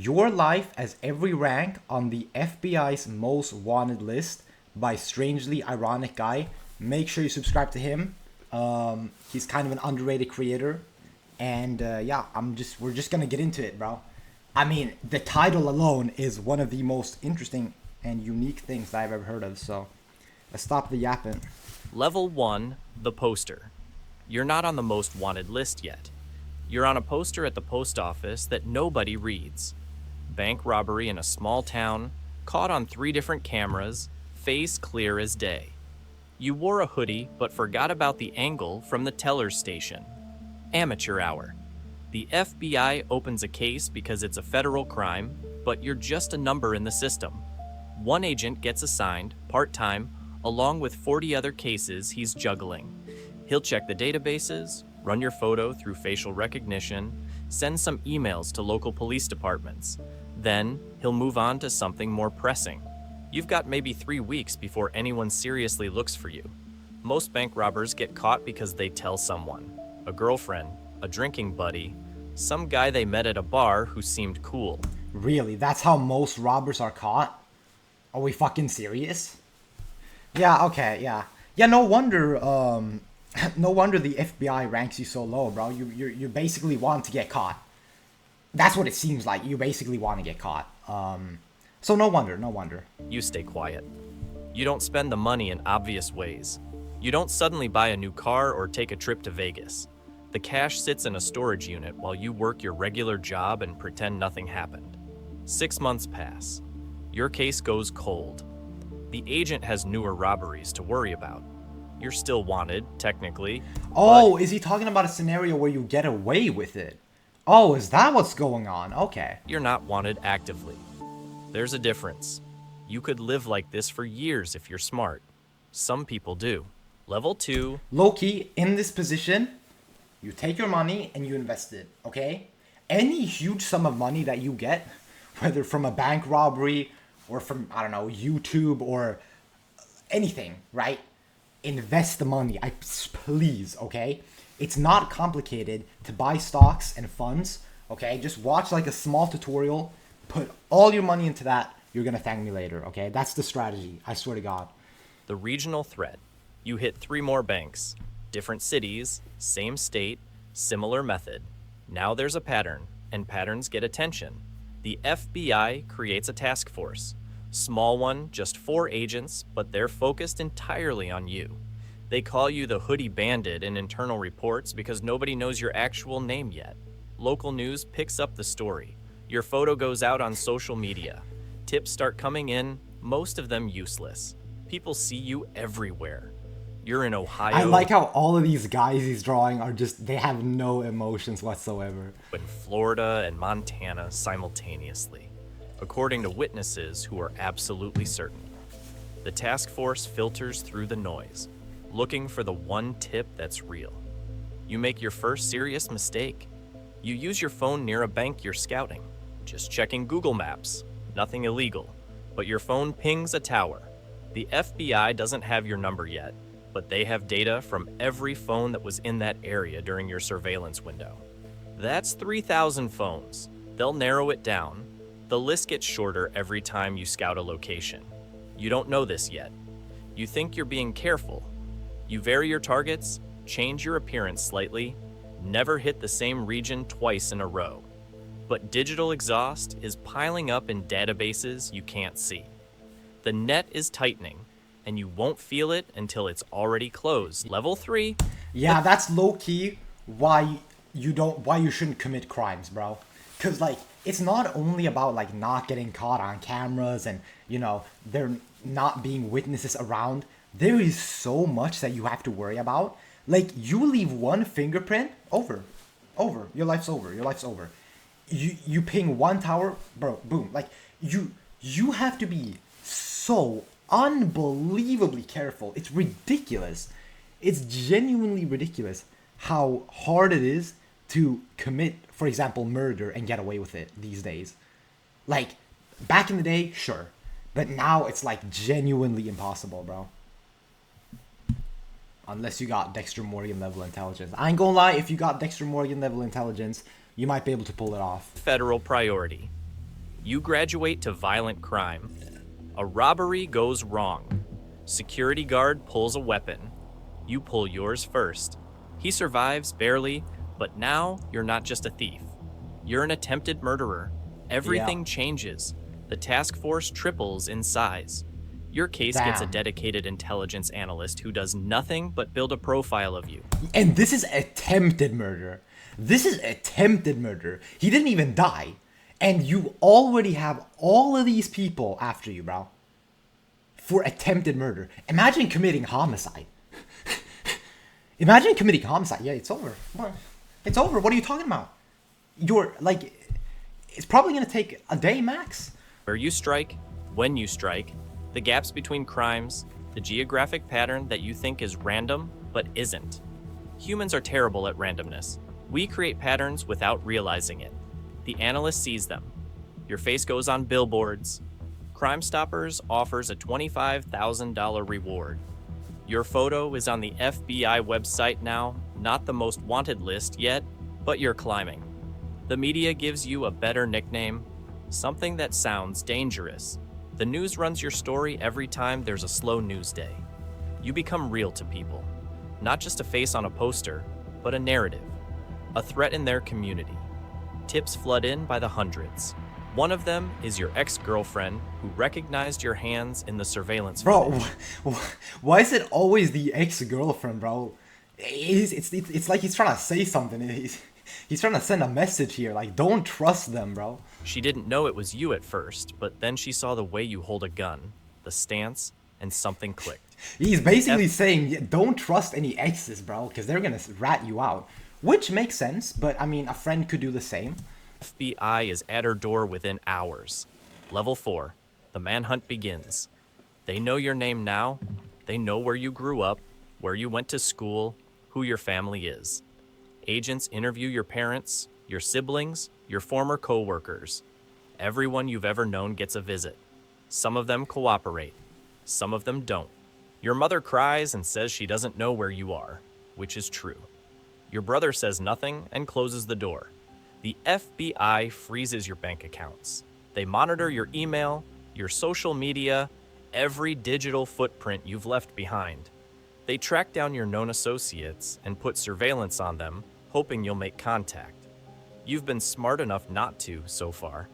Your life as every rank on the FBI's most wanted list by strangely ironic guy. Make sure you subscribe to him. He's kind of an underrated creator. And yeah, we're just gonna get into it, bro. I mean, the title alone is one of the most interesting and unique things that I've ever heard of. So let's stop the yapping. Level 1, the poster. You're not on the most wanted list yet. You're on a poster at the post office that nobody reads. Bank robbery in a small town, caught on 3 different cameras, face clear as day. You wore a hoodie but forgot about the angle from the teller's station. Amateur hour. The FBI opens a case because it's a federal crime, but you're just a number in the system. One agent gets assigned, part-time, along with 40 other cases he's juggling. He'll check the databases, run your photo through facial recognition, send some emails to local police departments. Then, he'll move on to something more pressing. You've got maybe 3 weeks before anyone seriously looks for you. Most bank robbers get caught because they tell someone, a girlfriend, a drinking buddy, some guy they met at a bar who seemed cool. Really? That's how most robbers are caught? Are we fucking serious? Yeah, okay, yeah. Yeah, no wonder, no wonder the FBI ranks you so low, bro. You basically want to get caught. That's what it seems like. You basically want to get caught. So no wonder. You stay quiet. You don't spend the money in obvious ways. You don't suddenly buy a new car or take a trip to Vegas. The cash sits in a storage unit while you work your regular job and pretend nothing happened. 6 months pass. Your case goes cold. The agent has newer robberies to worry about. You're still wanted, technically. Oh, is he talking about a scenario where you get away with it? Oh, is that what's going on? Okay. You're not wanted actively. There's a difference. You could live like this for years if you're smart. Some people do. Level 2. Low-key, in this position, you take your money and you invest it, okay? Any huge sum of money that you get, whether from a bank robbery or from, I don't know, YouTube or anything, right? Invest the money, please, okay? It's not complicated to buy stocks and funds, okay? Just watch like a small tutorial, put all your money into that, you're gonna thank me later, okay? That's the strategy, I swear to God. The regional thread. You hit 3 more banks. Different cities, same state, similar method. Now there's a pattern, and patterns get attention. The FBI creates a task force. Small one, just 4 agents, but they're focused entirely on you. They call you the Hoodie Bandit in internal reports because nobody knows your actual name yet. Local news picks up the story. Your photo goes out on social media. Tips start coming in, most of them useless. People see you everywhere. You're in Ohio. I like how all of these guys he's drawing are just, they have no emotions whatsoever. In Florida and Montana simultaneously, according to witnesses who are absolutely certain. The task force filters through the noise, looking for the one tip that's real. You make your first serious mistake. You use your phone near a bank you're scouting, just checking Google Maps, nothing illegal, but your phone pings a tower. The FBI doesn't have your number yet, but they have data from every phone that was in that area during your surveillance window. That's 3,000 phones. They'll narrow it down. The list gets shorter every time you scout a location. You don't know this yet. You think you're being careful. You vary your targets, change your appearance slightly, never hit the same region twice in a row. But digital exhaust is piling up in databases you can't see. The net is tightening, and you won't feel it until it's already closed. Level 3. Yeah, that's low-key why you shouldn't commit crimes, bro. Because, like, it's not only about, like, not getting caught on cameras and, you know, there not being witnesses around. There is so much that you have to worry about. Like, you leave one fingerprint, over. Your life's over. You ping one tower, bro, boom. Like, you have to be so unbelievably careful. It's ridiculous. It's genuinely ridiculous how hard it is to commit, for example, murder and get away with it these days. Like, back in the day, sure. But now it's like genuinely impossible, bro. Unless you got Dexter Morgan level intelligence. I ain't gonna lie, if you got Dexter Morgan level intelligence, you might be able to pull it off. Federal priority. You graduate to violent crime. A robbery goes wrong. Security guard pulls a weapon. You pull yours first. He survives barely, but now you're not just a thief. You're an attempted murderer. Everything changes. The task force triples in size. Your case gets a Damn. dedicated intelligence analyst who does nothing but build a profile of you. And this is attempted murder. This is attempted murder. He didn't even die. And you already have all of these people after you, bro. For attempted murder. Imagine committing homicide. Imagine committing homicide. Yeah, it's over. It's over. What are you talking about? You're like, it's probably going to take a day max. Where you strike, when you strike, the gaps between crimes, the geographic pattern that you think is random but isn't. Humans are terrible at randomness. We create patterns without realizing it. The analyst sees them. Your face goes on billboards. Crime Stoppers offers a $25,000 reward. Your photo is on the FBI website now, not the most wanted list yet, but you're climbing. The media gives you a better nickname, something that sounds dangerous. The news runs your story every time there's a slow news day. You become real to people. Not just a face on a poster, but a narrative. A threat in their community. Tips flood in by the hundreds. One of them is your ex-girlfriend who recognized your hands in the surveillance Bro, footage. why is it always the ex-girlfriend, bro? It's like he's trying to say something. He's trying to send a message here. Like, don't trust them, bro. She didn't know it was you at first, but then she saw the way you hold a gun, the stance, and something clicked. He's basically saying, yeah, don't trust any exes, bro, because they're going to rat you out. Which makes sense, but I mean, a friend could do the same. FBI is at her door within hours. Level 4. The manhunt begins. They know your name now. They know where you grew up, where you went to school, who your family is. Agents interview your parents, your siblings, your former co-workers. Everyone you've ever known gets a visit. Some of them cooperate. Some of them don't. Your mother cries and says she doesn't know where you are, which is true. Your brother says nothing and closes the door. The FBI freezes your bank accounts. They monitor your email, your social media, every digital footprint you've left behind. They track down your known associates and put surveillance on them, hoping you'll make contact. You've been smart enough not to so far,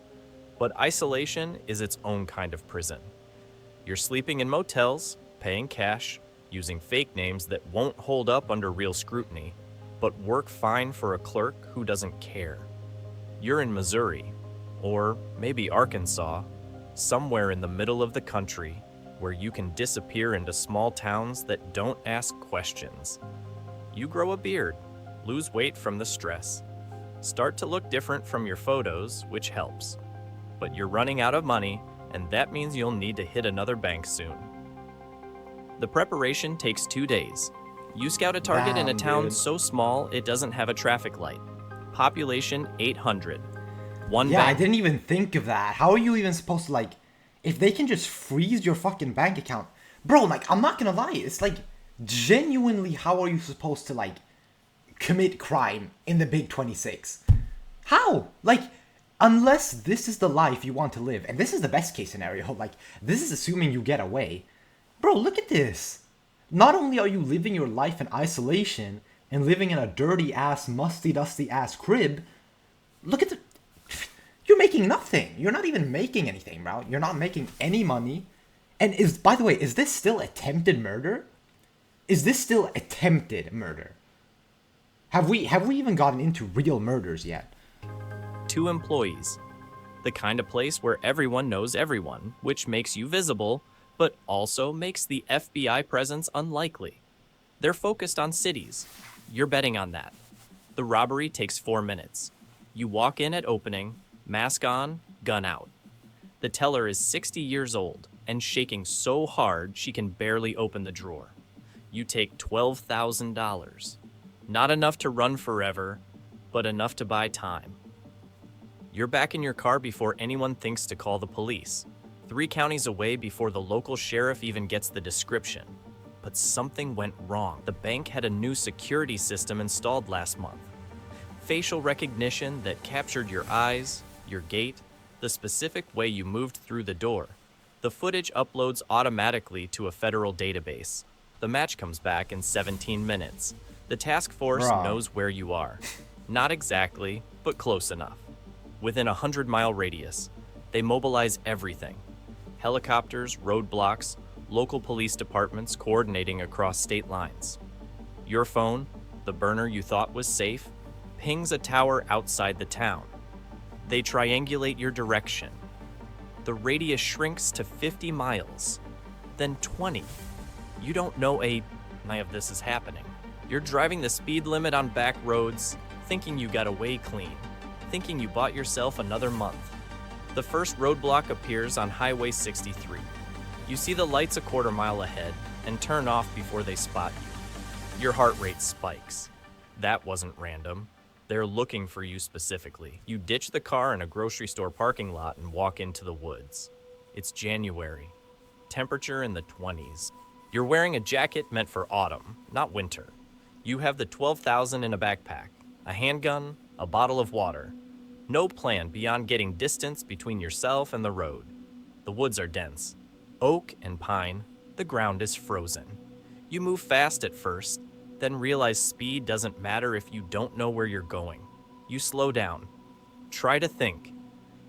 but isolation is its own kind of prison. You're sleeping in motels, paying cash, using fake names that won't hold up under real scrutiny, but work fine for a clerk who doesn't care. You're in Missouri, or maybe Arkansas, somewhere in the middle of the country where you can disappear into small towns that don't ask questions. You grow a beard, lose weight from the stress, start to look different from your photos, which helps. But you're running out of money, and that means you'll need to hit another bank soon. The preparation takes 2 days. You scout a target in a Damn, town dude. so small it doesn't have a traffic light. Population 800. One Yeah, I bank. didn't even think of that. How are you even supposed to, like, if they can just freeze your fucking bank account? Bro, like, I'm not gonna lie. It's like, genuinely, how are you supposed to, like, commit crime in the Big 26? How? Like, unless this is the life you want to live, and this is the best case scenario, like, this is assuming you get away. Bro, look at this. Not only are you living your life in isolation and living in a dirty ass, musty, dusty ass crib, look at the... You're making nothing. You're not even making anything, bro. You're not making any money. And by the way, is this still attempted murder? Is this still attempted murder? Have we even gotten into real murders yet? 2 employees. The kind of place where everyone knows everyone, which makes you visible, but also makes the FBI presence unlikely. They're focused on cities. You're betting on that. The robbery takes 4 minutes. You walk in at opening, mask on, gun out. The teller is 60 years old and shaking so hard she can barely open the drawer. You take $12,000. Not enough to run forever, but enough to buy time. You're back in your car before anyone thinks to call the police. 3 counties away before the local sheriff even gets the description. But something went wrong. The bank had a new security system installed last month. Facial recognition that captured your eyes, your gait, the specific way you moved through the door. The footage uploads automatically to a federal database. The match comes back in 17 minutes. The task force Bro. knows where you are. Not exactly, but close enough. Within a 100-mile radius, they mobilize everything. Helicopters, roadblocks, local police departments coordinating across state lines. Your phone, the burner you thought was safe, pings a tower outside the town. They triangulate your direction. The radius shrinks to 50 miles, then 20. You don't know any of this is happening. You're driving the speed limit on back roads, thinking you got away clean, thinking you bought yourself another month. The first roadblock appears on Highway 63. You see the lights a quarter mile ahead and turn off before they spot you. Your heart rate spikes. That wasn't random. They're looking for you specifically. You ditch the car in a grocery store parking lot and walk into the woods. It's January. Temperature in the 20s. You're wearing a jacket meant for autumn, not winter. You have the 12,000 in a backpack, a handgun, a bottle of water. No plan beyond getting distance between yourself and the road. The woods are dense. Oak and pine, the ground is frozen. You move fast at first, then realize speed doesn't matter if you don't know where you're going. You slow down. Try to think.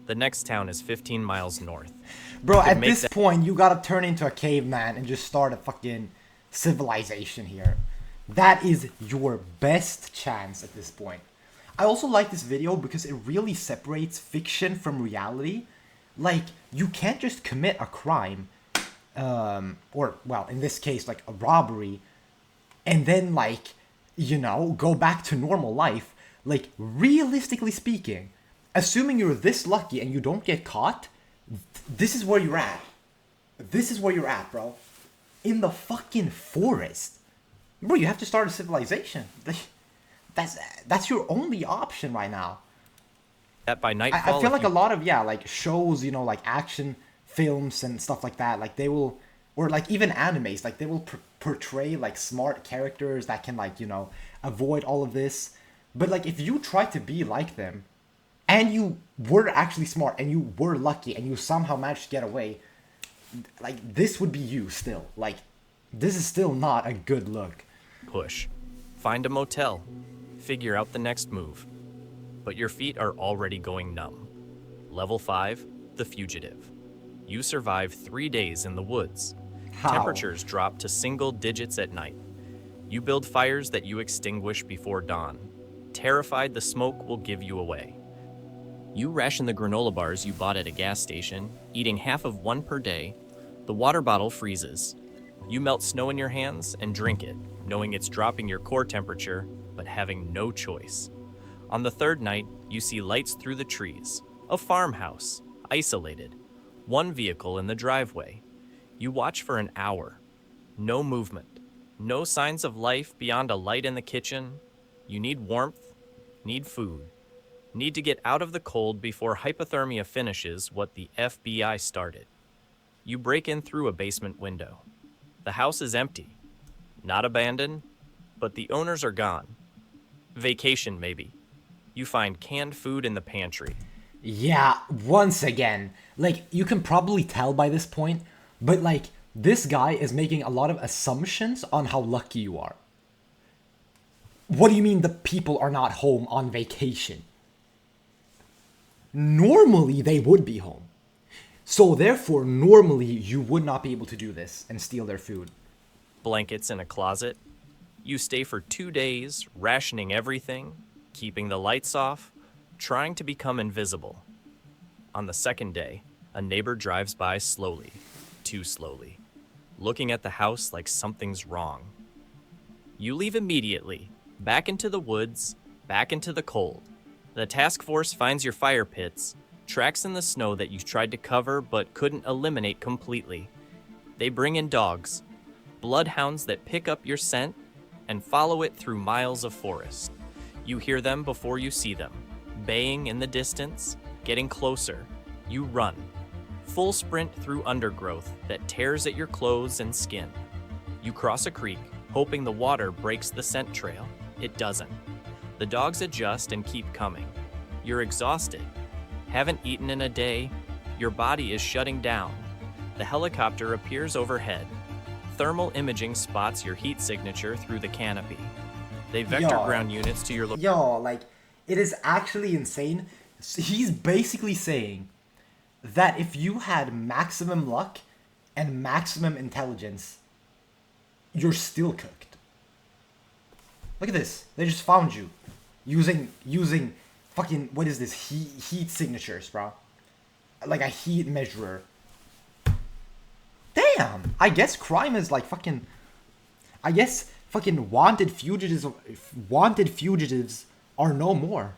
The next town is 15 miles north. Bro, at this point, you gotta turn into a caveman and just start a fucking civilization here. That is your best chance at this point. I also like this video because it really separates fiction from reality. Like, you can't just commit a crime, or, well, in this case, like a robbery, and then, like, you know, go back to normal life. Like, realistically speaking, assuming you're this lucky and you don't get caught, this is where you're at. This is where you're at, bro. In the fucking forest. Bro, you have to start a civilization. That's your only option right now. That by nightfall, I feel like a lot of, like, shows, you know, like action films and stuff like that, like, they will, or like even animes, like, they will portray like smart characters that can, like, you know, avoid all of this. But like, if you try to be like them and you were actually smart and you were lucky and you somehow managed to get away, like, this would be you still. Like, this is still not a good look. push. Find a motel. Figure out the next move. But your feet are already going numb. Level 5, the fugitive. You survive 3 days in the woods. How? Temperatures drop to single digits at night. You build fires that you extinguish before dawn. Terrified the smoke will give you away. You ration the granola bars you bought at a gas station, eating half of one per day. The water bottle freezes. You melt snow in your hands and drink it, knowing it's dropping your core temperature, but having no choice. On the third night, you see lights through the trees. A farmhouse, isolated. One vehicle in the driveway. You watch for an hour. No movement. No signs of life beyond a light in the kitchen. You need warmth, need food. Need to get out of the cold before hypothermia finishes what the FBI started. You break in through a basement window. The house is empty. Not abandoned, but the owners are gone. Vacation, maybe. You find canned food in the pantry. Yeah, once again, like, you can probably tell by this point, but like, this guy is making a lot of assumptions on how lucky you are. What do you mean the people are not home on vacation? Normally, they would be home. So therefore, normally, you would not be able to do this and steal their food. Blankets in a closet. You stay for 2 days, rationing everything, keeping the lights off, trying to become invisible. On the second day, a neighbor drives by slowly, too slowly, looking at the house like something's wrong. You leave immediately, back into the woods, back into the cold. The task force finds your fire pits, tracks in the snow that you tried to cover but couldn't eliminate completely. They bring in dogs, bloodhounds that pick up your scent and follow it through miles of forest. You hear them before you see them, baying in the distance, getting closer. You run, full sprint through undergrowth that tears at your clothes and skin. You cross a creek, hoping the water breaks the scent trail. It doesn't. The dogs adjust and keep coming. You're exhausted. Haven't eaten in a day? Your body is shutting down. The helicopter appears overhead. Thermal imaging spots your heat signature through the canopy. They vector Yo. ground units to your Yo, like, it is actually insane. He's basically saying that if you had maximum luck and maximum intelligence, you're still cooked. Look at this. They just found you using fucking, what is this, heat signatures, bro. Like a heat measurer. Damn. I guess crime is like fucking, I guess fucking wanted fugitives are no more.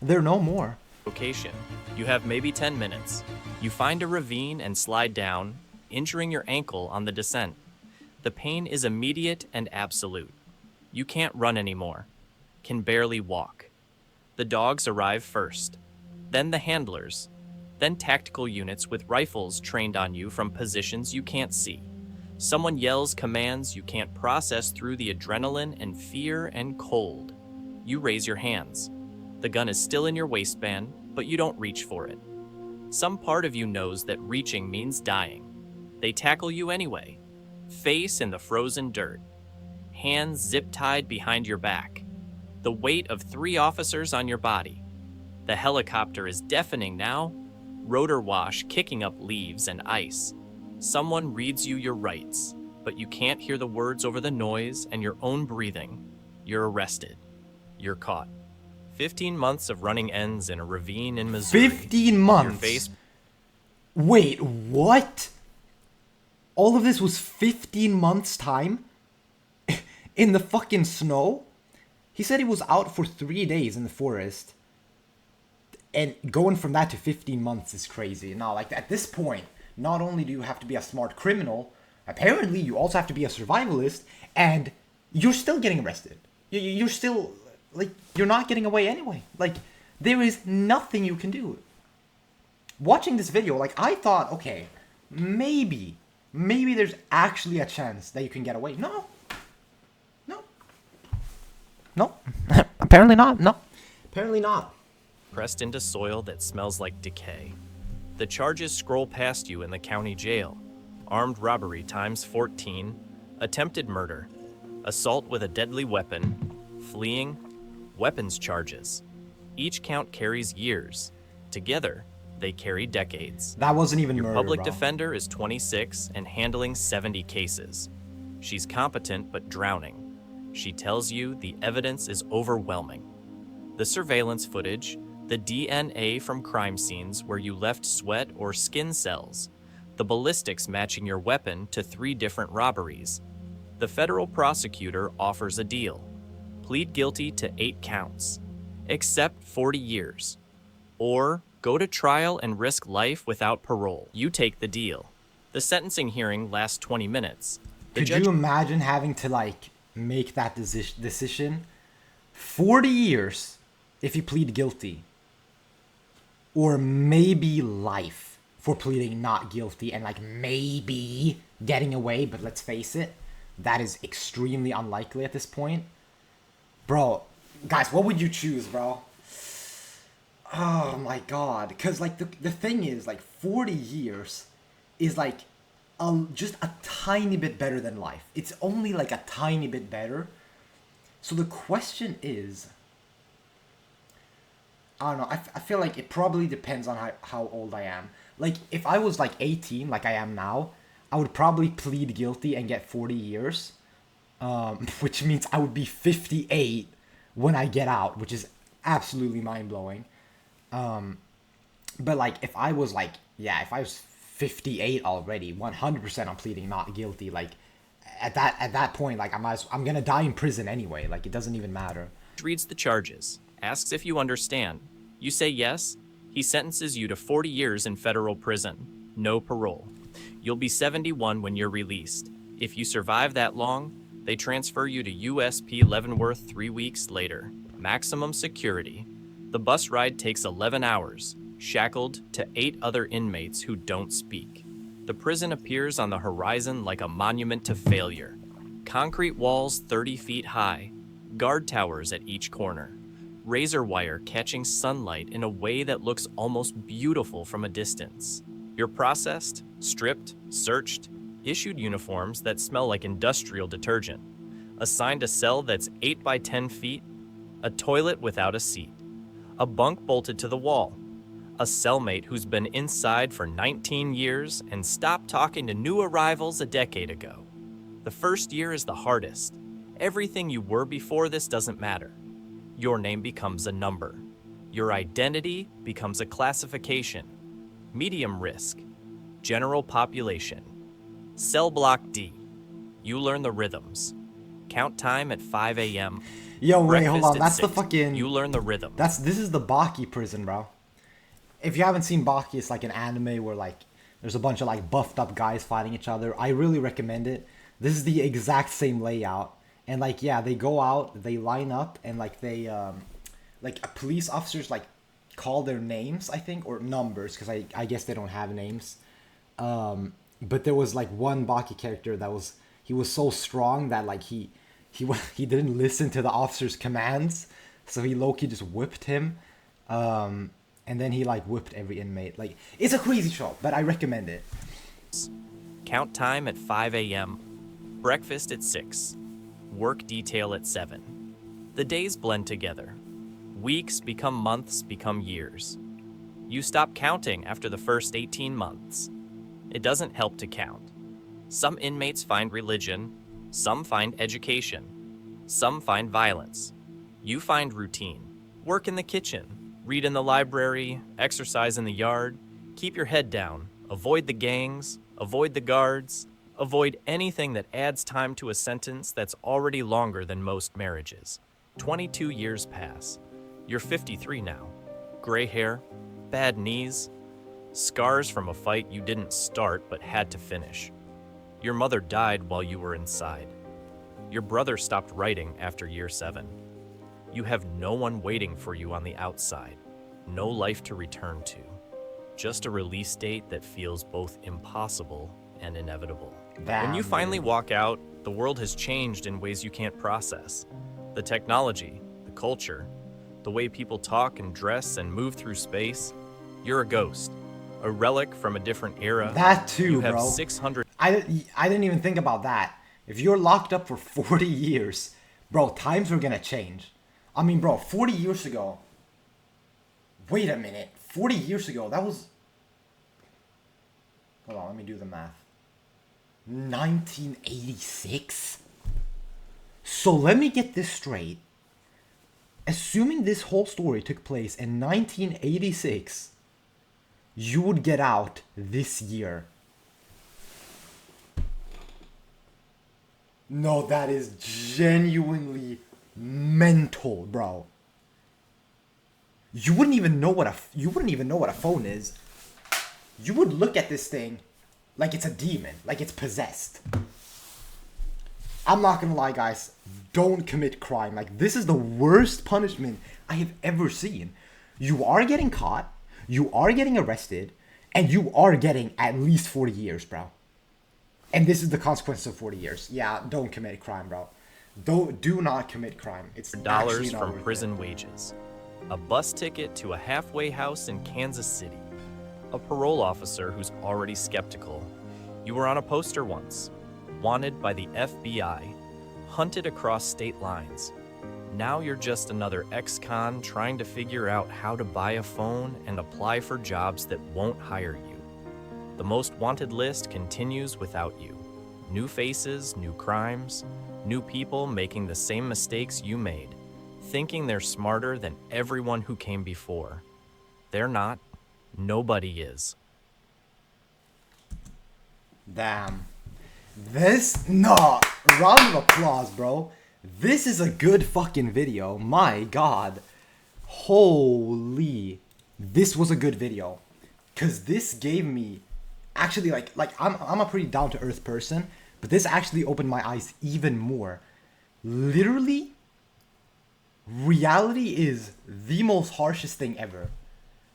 They're no more. location. You have maybe 10 minutes. You find a ravine and slide down, injuring your ankle on the descent. The pain is immediate and absolute. You can't run anymore. Can barely walk. The dogs arrive first. Then the handlers. Then tactical units with rifles trained on you from positions you can't see. Someone yells commands you can't process through the adrenaline and fear and cold. You raise your hands. The gun is still in your waistband, but you don't reach for it. Some part of you knows that reaching means dying. They tackle you anyway. Face in the frozen dirt. Hands zip-tied behind your back. The weight of 3 officers on your body. The helicopter is deafening now. Rotor wash kicking up leaves and ice. Someone reads you your rights, but you can't hear the words over the noise and your own breathing. You're arrested. You're caught. 15 months of running ends in a ravine in Missouri. 15 months? Your face... Wait, what? All of this was 15 months' time? In the fucking snow? He said he was out for 3 days in the forest. And going from that to 15 months is crazy. Now, like, at this point, not only do you have to be a smart criminal, apparently you also have to be a survivalist, and you're still getting arrested. You're still, like, you're not getting away anyway. Like, there is nothing you can do. Watching this video, like, I thought, okay, maybe there's actually a chance that you can get away. No. Apparently not. No. Apparently not. Pressed into soil that smells like decay. The charges scroll past you in the county jail. Armed robbery times 14, attempted murder, assault with a deadly weapon, fleeing, weapons charges. Each count carries years. Together, they carry decades. That wasn't even Your murder, public bro. defender is 26 and handling 70 cases. She's competent but drowning. She tells you the evidence is overwhelming. The surveillance footage, the DNA from crime scenes where you left sweat or skin cells, the ballistics matching your weapon to 3 different robberies. The federal prosecutor offers a deal. Plead guilty to 8 counts. Accept 40 years. Or go to trial and risk life without parole. You take the deal. The sentencing hearing lasts 20 minutes. Could you imagine having to, like, make that decision? 40 years if you plead guilty. Or maybe life for pleading not guilty and, like, maybe getting away. But let's face it, that is extremely unlikely at this point. Bro, guys, what would you choose, bro? Oh my god. Because, like, the thing is, like, 40 years is, like, just a tiny bit better than life. It's only, like, a tiny bit better. So the question is, I don't know, I feel like it probably depends on how old I am. Like, if I was, like, 18, like I am now, I would probably plead guilty and get 40 years. Which means I would be 58 when I get out, which is absolutely mind-blowing. But, like, if I was, like, if I was 58 already, 100% I'm pleading not guilty. Like, at that point, like, I'm gonna die in prison anyway. Like, it doesn't even matter. Reads the charges, asks if you understand. You say yes. He sentences you to 40 years in federal prison. No parole. You'll be 71 when you're released. If you survive that long, they transfer you to USP Leavenworth 3 weeks later. Maximum security. The bus ride takes 11 hours, shackled to 8 other inmates who don't speak. The prison appears on the horizon like a monument to failure. Concrete walls 30 feet high, guard towers at each corner. razor wire catching sunlight in a way that looks almost beautiful from a distance. You're processed, stripped, searched, issued uniforms that smell like industrial detergent, assigned a cell that's 8 by 10 feet, a toilet without a seat, a bunk bolted to the wall, a cellmate who's been inside for 19 years and stopped talking to new arrivals a decade ago. The first year is the hardest. Everything you were before this doesn't matter. Your name becomes a number. Your identity becomes a classification. Medium risk, general population, cell block D. You learn the rhythms. Count time at 5 a.m. Yo, wait, hold on. Breakfast at That's the 6. fucking... You learn the rhythm. This is the Baki prison, bro. If you haven't seen Baki, it's like an anime where like there's a bunch of like buffed up guys fighting each other. I really recommend it. This is the exact same layout. And like, yeah, they go out, they line up, and like they like police officers like call their names, I think, or numbers, because I guess they don't have names. But there was like one Baki character that was, he was so strong that like he didn't listen to the officer's commands, so he low-key just whipped him. And then he like whipped every inmate. Like, it's a crazy show, but I recommend it. Count time at 5 a.m. Breakfast at 6. Work detail at 7. The days blend together. Weeks become months, become years. You stop counting after the first 18 months. It doesn't help to count. Some inmates find religion, some find education, some find violence. You find routine. Work in the kitchen, read in the library, exercise in the yard, keep your head down, avoid the gangs, avoid the guards, avoid anything that adds time to a sentence that's already longer than most marriages. 22 years pass. You're 53 now. Gray hair, bad knees, scars from a fight you didn't start but had to finish. Your mother died while you were inside. Your brother stopped writing after year 7. You have no one waiting for you on the outside, no life to return to, just a release date that feels both impossible and inevitable. When you finally walk out, the world has changed in ways you can't process. The technology, the culture, the way people talk and dress and move through space. You're a ghost, a relic from a different era. That too, you have bro. 600. I didn't even think about that. If you're locked up for 40 years, bro, times are gonna change. I mean, bro, 40 years ago. Wait a minute. 40 years ago, that was... Hold on, let me do the math. 1986? So let me get this straight. Assuming this whole story took place in 1986, you would get out this year. No, that is genuinely mental, bro. You wouldn't even know what a phone is. You would look at this thing like it's a demon, like it's possessed. I'm not gonna lie, guys. Don't commit crime. Like, this is the worst punishment I have ever seen. You are getting caught, you are getting arrested, and you are getting at least 40 years, bro. And this is the consequence of 40 years. Yeah, don't commit crime, bro. Do not commit crime. It's dollars not from worth prison it. wages, a bus ticket to a halfway house in Kansas City, a parole officer who's already skeptical. You were on a poster once, wanted by the FBI, hunted across state lines. Now you're just another ex-con trying to figure out how to buy a phone and apply for jobs that won't hire you. The most wanted list continues without you. New faces, new crimes, new people making the same mistakes you made, thinking they're smarter than everyone who came before. They're not. Nobody is. Damn. Round of applause, bro. This is a good fucking video. My god. Holy. This was a good video. Cause this gave me, actually, like I'm a pretty down to earth person, but this actually opened my eyes even more. Literally, reality is the most harshest thing ever.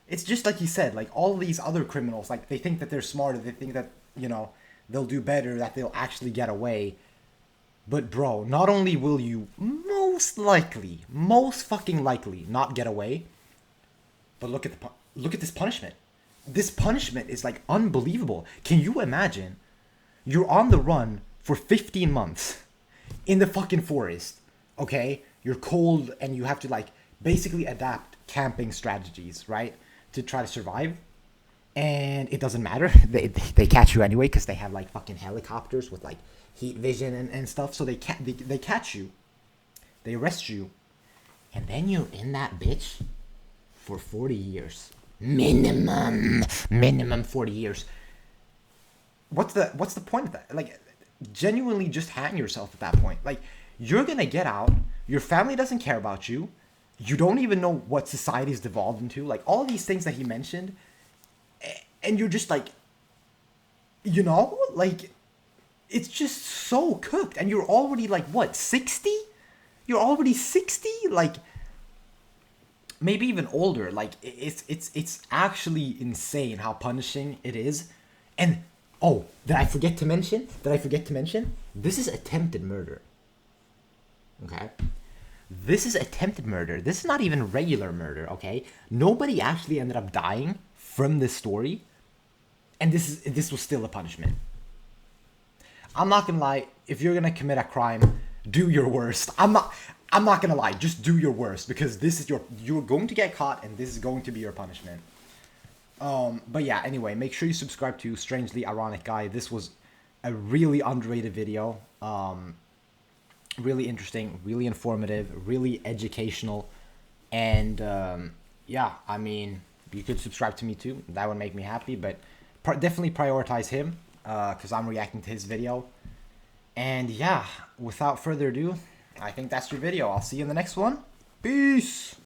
It's just like he said, like all these other criminals, like they think that they're smarter, they think that, you know, they'll do better, that they'll actually get away. But bro, not only will you most most fucking likely not get away. But look at this punishment. This punishment is like unbelievable. Can you imagine? You're on the run for 15 months in the fucking forest. Okay? You're cold and you have to like basically adapt camping strategies, right? To try to survive. And it doesn't matter. They catch you anyway because they have like fucking helicopters with like heat vision and stuff. So they catch you. They arrest you. And then you're in that bitch for 40 years. Minimum 40 years. What's the point of that? Like, genuinely just hang yourself at that point. Like, you're gonna get out. Your family doesn't care about you. You don't even know what society's devolved into. Like, all these things that he mentioned. And you're just like, you know, like, it's just so cooked. And you're already like, what, 60? You're already 60? Like, maybe even older. Like, it's actually insane how punishing it is. And, oh, did I forget to mention? This is attempted murder. Okay? This is attempted murder. This is not even regular murder, okay? Nobody actually ended up dying from this story. And this was still a punishment. I'm not gonna lie, if you're gonna commit a crime, do your worst. I'm not gonna lie, just do your worst, because this is you're going to get caught and this is going to be your punishment. But yeah, anyway, make sure you subscribe to Strangely Ironic Guy. This was a really underrated video. Really interesting, really informative, really educational. And yeah, I mean, you could subscribe to me too. That would make me happy, but definitely prioritize him because I'm reacting to his video. And yeah, without further ado, I think that's your video. I'll see you in the next one. Peace!